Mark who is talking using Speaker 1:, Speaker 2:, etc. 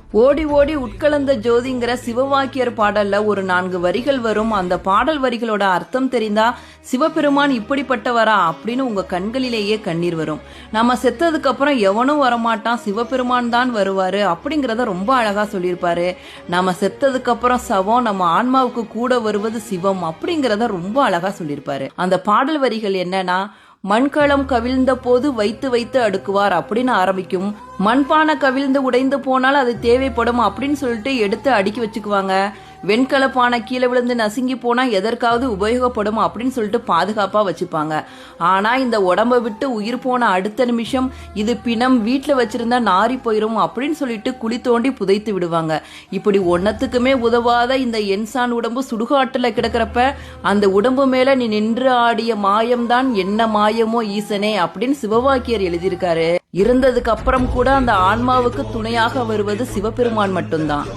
Speaker 1: ஓடி ஓடி உட்கலந்த ஜோதிங்கிற சிவவாக்கியர் பாடல்ல ஒரு 4 வரிகள் வரும். அந்த பாடல் வரிகளோட அர்த்தம் தெரிந்தா சிவபெருமான் இப்படிப்பட்டவரா அப்படின்னு உங்க கண்களிலேயே கண்ணீர் வரும். நம்ம செத்ததுக்கு அப்புறம் எவனும் வரமாட்டான், சிவபெருமான் தான் வருவாரு அப்படிங்கறத ரொம்ப அழகா சொல்லியிருப்பாரு. நம்ம செத்ததுக்கு அப்புறம் சவம் நம்ம ஆன்மாவுக்கு கூட வருவது சிவம் அப்படிங்கறத ரொம்ப அழகா சொல்லியிருப்பாரு. அந்த பாடல் வரிகள் என்னன்னா, மண்களம் கவிழ்ந்த போது வைத்து வைத்து அடுக்குவார் அப்படின்னு ஆரம்பிக்கும். மண்பானை கவிழ்ந்து உடைந்து போனால் அது தேவைப்படும் அப்படின்னு சொல்லிட்டு எடுத்து அடுக்கி வச்சுக்குவாங்க. வெண்கல பானை கீழே விழுந்து நசுங்கி போனா எதற்காவது உபயோகப்படும் அப்படின்னு சொல்லிட்டு பாதுகாப்பா வச்சுப்பாங்க. ஆனா இந்த உடம்ப விட்டு உயிர் போன அடுத்த நிமிஷம் இது பிணம், வீட்டுல வச்சிருந்தா நாரி போயிரும் அப்படின்னு சொல்லிட்டு குழி தோண்டி புதைத்து விடுவாங்க. இப்படி ஒன்னத்துக்குமே உதவாத இந்த என்சான் உடம்பு சுடுகாட்டுல கிடக்கிறப்ப அந்த உடம்பு மேல நீ நின்று ஆடிய மாயம்தான் என்ன மாயமோ ஈசனே அப்படின்னு சிவவாக்கியர் எழுதியிருக்காரு. இருந்ததுக்கு அப்புறம் கூட அந்த ஆன்மாவுக்கு துணையாக வருவது சிவபெருமான் மட்டும்தான்.